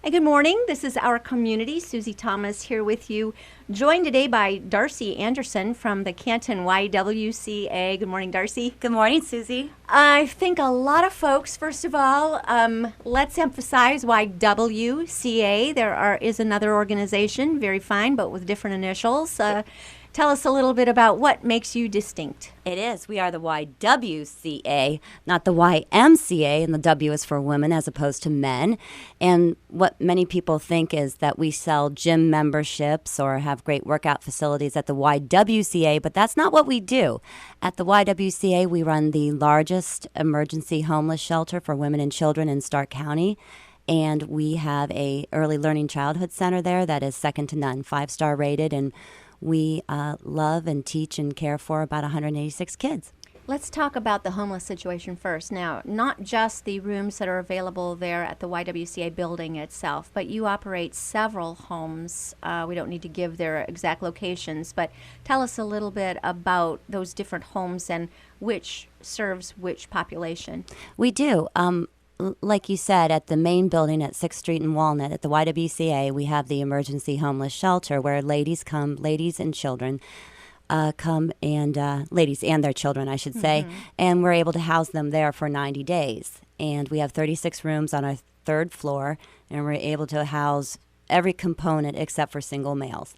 Hey, good morning. This is Our Community. Susie Thomas here with you, joined today by Darcy Anderson from the Canton YWCA. Good morning, Darcy. Good morning, Susie. I think a lot of folks, first of all, let's emphasize YWCA. There is another organization, very fine, but with different initials. Tell us a little bit about what makes you distinct. It is. We are the YWCA, not the YMCA, and the W is for women as opposed to men. And what many people think is that we sell gym memberships or have great workout facilities at the YWCA, but that's not what we do. At the YWCA, we run the largest emergency homeless shelter for women and children in Stark County. And we have a early learning childhood center there that is second to none, 5-star rated, and we love and teach and care for about 186 kids. Let's talk about the homeless situation first. Now, not just the rooms that are available there at the YWCA building itself, but you operate several homes. We don't need to give their exact locations, but tell us a little bit about those different homes and which serves which population. We do. Like you said, at the main building at 6th Street and Walnut at the YWCA, we have the emergency homeless shelter where ladies and children come, and ladies and their children, I should say, and we're able to house them there for 90 days. And we have 36 rooms on our third floor, and we're able to house every component except for single males.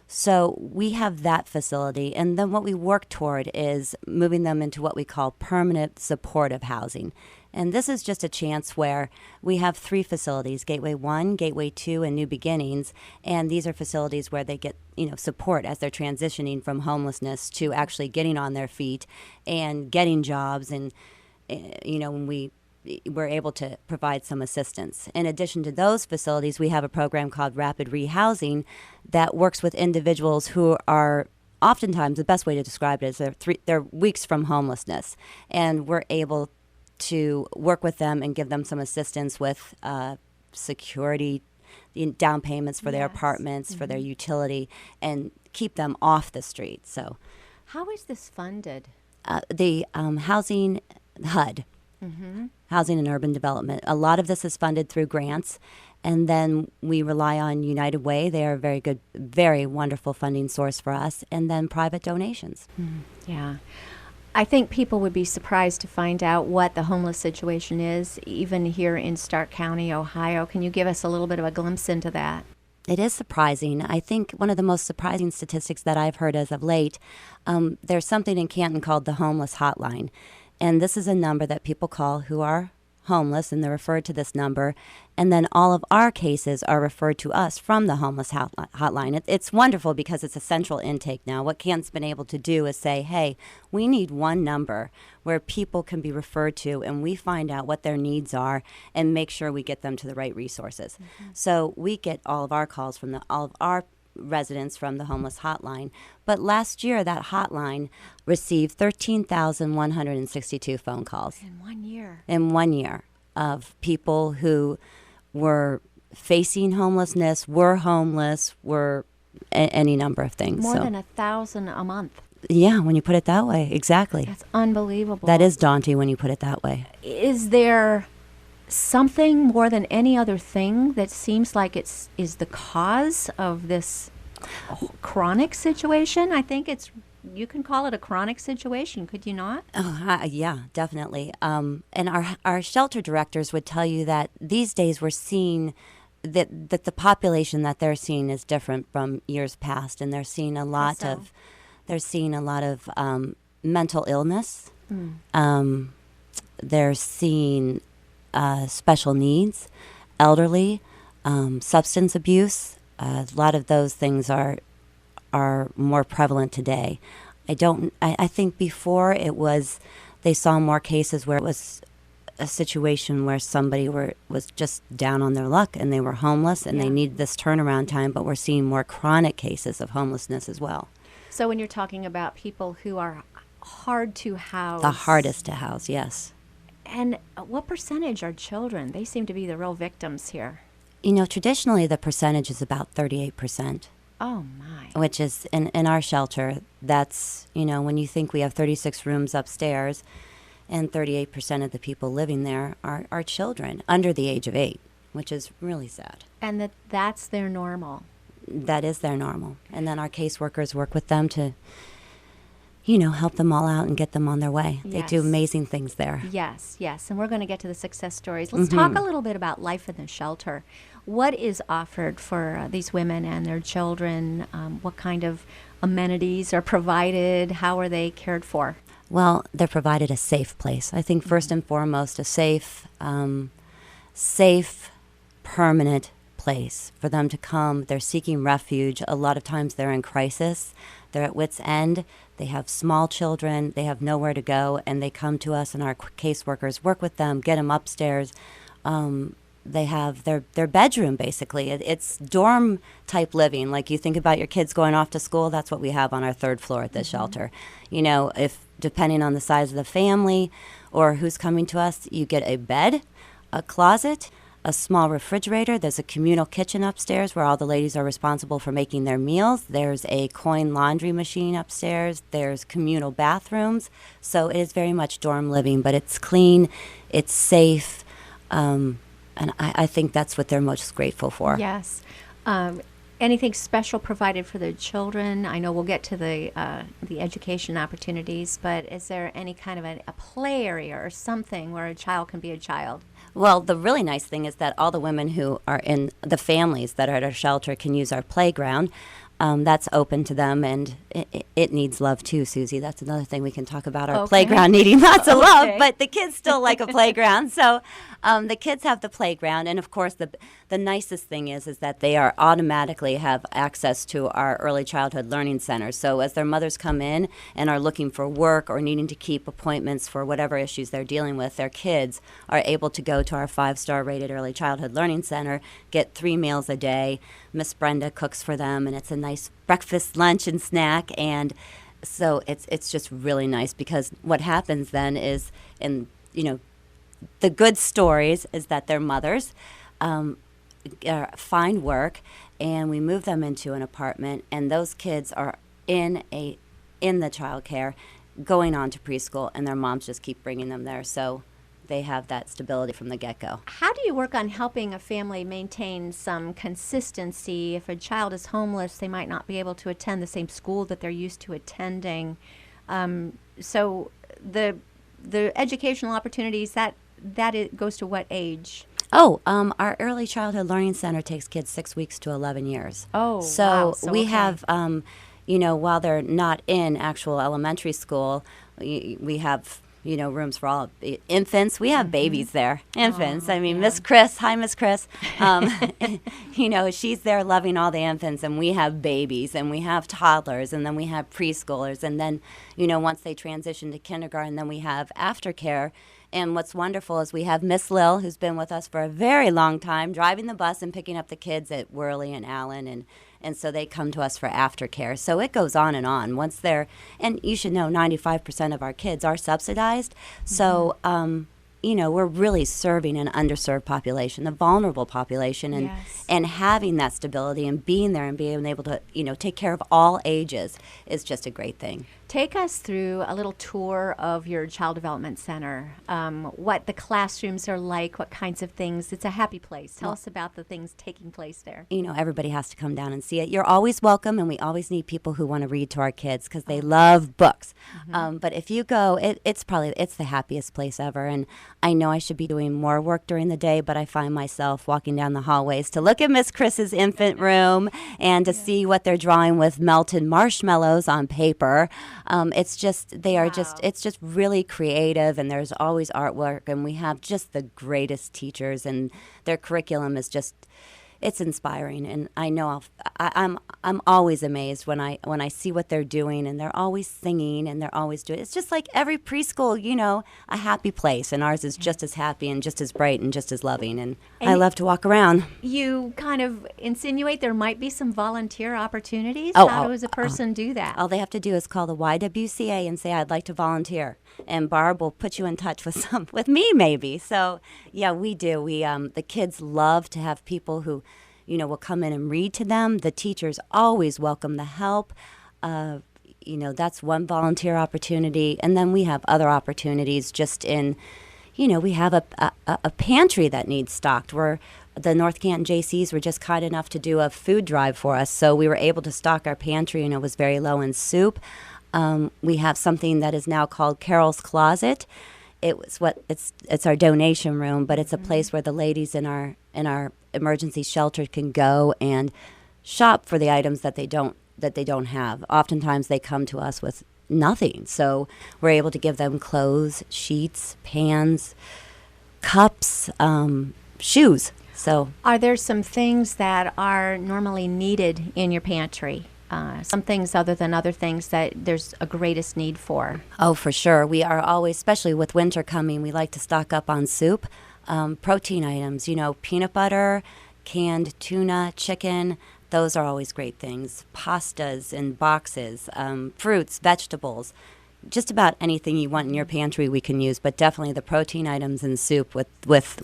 So we have that facility, and then what we work toward is moving them into what we call permanent supportive housing. And this is just a chance where we have 3 facilities, Gateway 1, Gateway 2, and New Beginnings. And these are facilities where they get, support as they're transitioning from homelessness to actually getting on their feet and getting jobs. And, when we're able to provide some assistance. In addition to those facilities, we have a program called Rapid Rehousing that works with individuals who are oftentimes, the best way to describe it is they're weeks from homelessness. And we're able to work with them and give them some assistance with security, down payments for their apartments, for their utility, and keep them off the street. So, how is this funded? The housing HUD, Housing and Urban Development. A lot of this is funded through grants, and then we rely on United Way. They are a very good, very wonderful funding source for us, and then private donations. Yeah. I think people would be surprised to find out what the homeless situation is, even here in Stark County, Ohio. Can you give us a little bit of a glimpse into that? It is surprising. I think one of the most surprising statistics that I've heard as of late, there's something in Canton called the Homeless Hotline. And this is a number that people call who are homeless, and they're referred to this number. And then all of our cases are referred to us from the homeless hotline. It's wonderful because it's a central intake now. What Canton's been able to do is say, hey, we need one number where people can be referred to, and we find out what their needs are and make sure we get them to the right resources. So we get all of our calls from all of our residents from the homeless hotline. But last year, that hotline received 13,162 phone calls. In 1 year. In 1 year of people who were facing homelessness, were homeless, were any number of things. More than 1,000 a month. Yeah, when you put it that way, exactly. That's unbelievable. That is daunting when you put it that way. Is there something more than any other thing that seems like is the cause of this chronic situation? I think you can call it a chronic situation, could you not? Yeah, definitely. And our shelter directors would tell you that these days we're seeing that the population that they're seeing is different from years past, and they're seeing a lot of mental illness. They're seeing special needs, elderly, substance abuse. A lot of those things are more prevalent today. I think before they saw more cases where it was a situation where somebody was just down on their luck and they were homeless and they needed this turnaround time, but we're seeing more chronic cases of homelessness as well. So when you're talking about people who are hard to house. The hardest to house, yes. And what percentage are children? They seem to be the real victims here. Traditionally the percentage is about 38%. Oh, my. Which is, in our shelter, that's, when you think we have 36 rooms upstairs and 38% of the people living there are children under the age of 8. which is really sad. And that's their normal. That is their normal. And then our caseworkers work with them to, help them all out and get them on their way. Yes. They do amazing things there. Yes, yes. And we're going to get to the success stories. Let's talk a little bit about life in the shelter. What is offered for these women and their children? What kind of amenities are provided? How are they cared for? Well, they're provided a safe place. I think first and foremost, a safe, permanent place for them to come. They're seeking refuge. A lot of times they're in crisis. They're at wit's end. They have small children. They have nowhere to go, and they come to us, and our caseworkers work with them, get them upstairs. They have their bedroom, basically. It's dorm-type living. Like you think about your kids going off to school, that's what we have on our third floor at this shelter. If depending on the size of the family or who's coming to us, you get a bed, a closet, a small refrigerator. There's a communal kitchen upstairs where all the ladies are responsible for making their meals. There's a coin laundry machine upstairs. There's communal bathrooms. So it is very much dorm living, but it's clean, it's safe, and I think that's what they're most grateful for. Yes. Anything special provided for the children? I know we'll get to the education opportunities, but is there any kind of a play area or something where a child can be a child? Well, the really nice thing is that all the women who are in the families that are at our shelter can use our playground. That's open to them, and it needs love too, Susie. That's another thing we can talk about, our playground needing lots of love, but the kids still like a playground. So the kids have the playground, and of course the nicest thing is that they are automatically have access to our early childhood learning centers. So as their mothers come in and are looking for work or needing to keep appointments for whatever issues they're dealing with, their kids are able to go to our 5-star rated early childhood learning center, get 3 meals a day. Miss Brenda cooks for them, and it's a nice breakfast, lunch, and snack. And so it's just really nice, because what happens then is, the good stories is that their mothers find work, and we move them into an apartment, and those kids are in the child care, going on to preschool, and their moms just keep bringing them there. So they have that stability from the get-go. How do you work on helping a family maintain some consistency? If a child is homeless, they might not be able to attend the same school that they're used to attending. So the educational opportunities, that it goes to what age? Our early childhood learning center takes kids 6 weeks to 11 years. Oh, so wow. So we have, while they're not in actual elementary school, we have rooms for all infants. We have babies there, infants. Oh, I mean, yeah. Miss Chris, hi, Miss Chris. She's there loving all the infants, and we have babies, and we have toddlers, and then we have preschoolers, and then, once they transition to kindergarten, then we have aftercare. And what's wonderful is we have Miss Lil, who's been with us for a very long time, driving the bus and picking up the kids at Worley and Allen, and so they come to us for aftercare. So it goes on and on. Once they're, and you should know 95% of our kids are subsidized. So, we're really serving an underserved population, a vulnerable population, and Yes. and having that stability and being there and being able to, take care of all ages is just a great thing. Take us through a little tour of your Child Development Center, what the classrooms are like, what kinds of things. It's a happy place. Tell us about the things taking place there. Everybody has to come down and see it. You're always welcome, and we always need people who want to read to our kids because they love books. But if you go, it's the happiest place ever. And I know I should be doing more work during the day, but I find myself walking down the hallways to look at Miss Chris's infant room and to see what they're drawing with melted marshmallows on paper. It's just really creative, and there's always artwork, and we have just the greatest teachers, and their curriculum is just, it's inspiring. And I know I'm always amazed when I see what they're doing, and they're always singing, and they're always doing. It's just like every preschool, a happy place, and ours is just as happy and just as bright and just as loving. And I love to walk around. You kind of insinuate there might be some volunteer opportunities. Oh, How does a person do that? All they have to do is call the YWCA and say, I'd like to volunteer. And Barb will put you in touch with me maybe. So, yeah, we do. The kids love to have people who, will come in and read to them. The teachers always welcome the help. That's one volunteer opportunity. And then we have other opportunities just in, we have a pantry that needs stocked. We're the North Canton JCs were just kind enough to do a food drive for us, so we were able to stock our pantry, and it was very low in soup. We have something that is now called Carol's Closet. It's our donation room, but it's a place where the ladies in our emergency shelter can go and shop for the items that they don't have. Oftentimes they come to us with nothing, so we're able to give them clothes, sheets, pans, cups, shoes. So, are there some things that are normally needed in your pantry? Some things other than other things that there's a greatest need for? Oh, for sure. We are always, especially with winter coming, we like to stock up on soup, protein items, peanut butter, canned tuna, chicken. Those are always great things. Pastas in boxes, fruits, vegetables. Just about anything you want in your pantry we can use, but definitely the protein items in soup with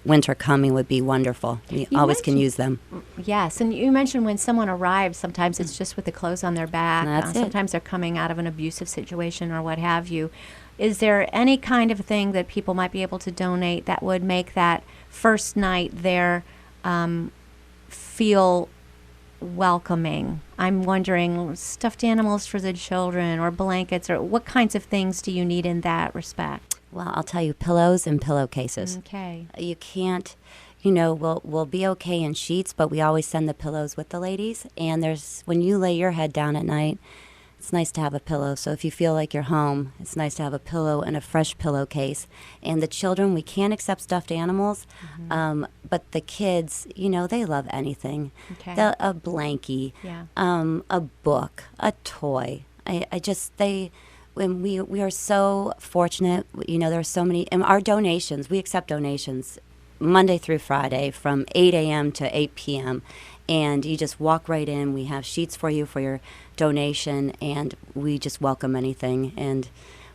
winter coming would be wonderful. We always can use them. Yes, and you mentioned when someone arrives, sometimes it's just with the clothes on their back. That's it. Sometimes they're coming out of an abusive situation or what have you. Is there any kind of thing that people might be able to donate that would make that first night there feel welcoming? I'm wondering, stuffed animals for the children or blankets, or what kinds of things do you need in that respect? Well, I'll tell you, pillows and pillowcases. Okay. You can't, we'll be okay in sheets, but we always send the pillows with the ladies. And when you lay your head down at night, it's nice to have a pillow. So if you feel like you're home, it's nice to have a pillow and a fresh pillowcase. And the children, we can't accept stuffed animals, but the kids, they love anything. Okay. A blankie, Yeah. A book, a toy. When we are so fortunate, there are so many, and our donations, we accept donations Monday through Friday from 8 a.m. to 8 p.m. And you just walk right in. We have sheets for you for your donation, and we just welcome anything. And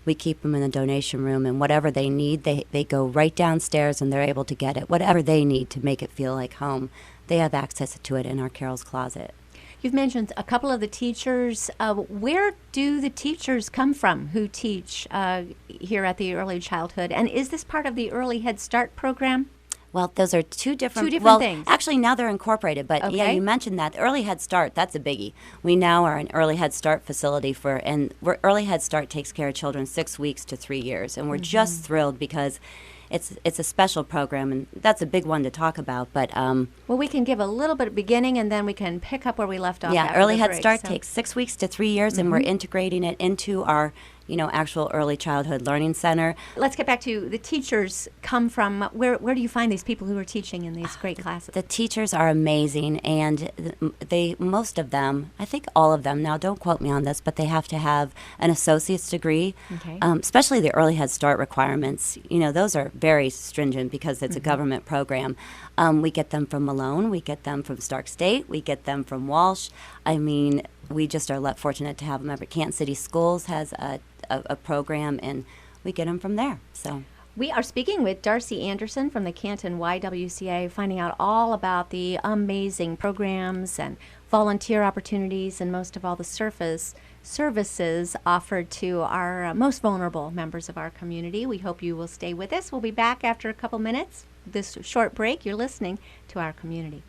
we keep them in the donation room, and whatever they need, they go right downstairs, and they're able to get it. Whatever they need to make it feel like home, they have access to it in our Carol's Closet. You've mentioned a couple of the teachers. Where do the teachers come from who teach here at the Early Childhood? And is this part of the Early Head Start program? Well, those are two different things. Actually, now they're incorporated. But Okay. yeah, you mentioned that. Early Head Start, that's a biggie. We now are an Early Head Start facility Early Head Start takes care of children 6 weeks to 3 years. And we're just thrilled because it's a special program, and that's a big one to talk about. But Well, we can give a little bit of beginning, and then we can pick up where we left off. yeah, after Early the Head break, Start so. takes 6 weeks to 3 years, and we're integrating it into our actual early childhood learning center. Let's get back to the teachers. Come from where do you find these people who are teaching in these great classes? The teachers are amazing, and most of them, I think all of them, now don't quote me on this, but they have to have an associate's degree, Okay. Especially the Early Head Start requirements. Those are very stringent because it's a government program. We get them from Malone, we get them from Stark State, we get them from Walsh. I mean, we just are fortunate to have them. Canton City Schools has a program, and we get them from there. So We are speaking with Darcy Anderson from the Canton YWCA, finding out all about the amazing programs and volunteer opportunities, and most of all the services offered to our most vulnerable members of our community. We hope you will stay with us. We'll be back after a couple minutes. This short break, you're listening to Our Community.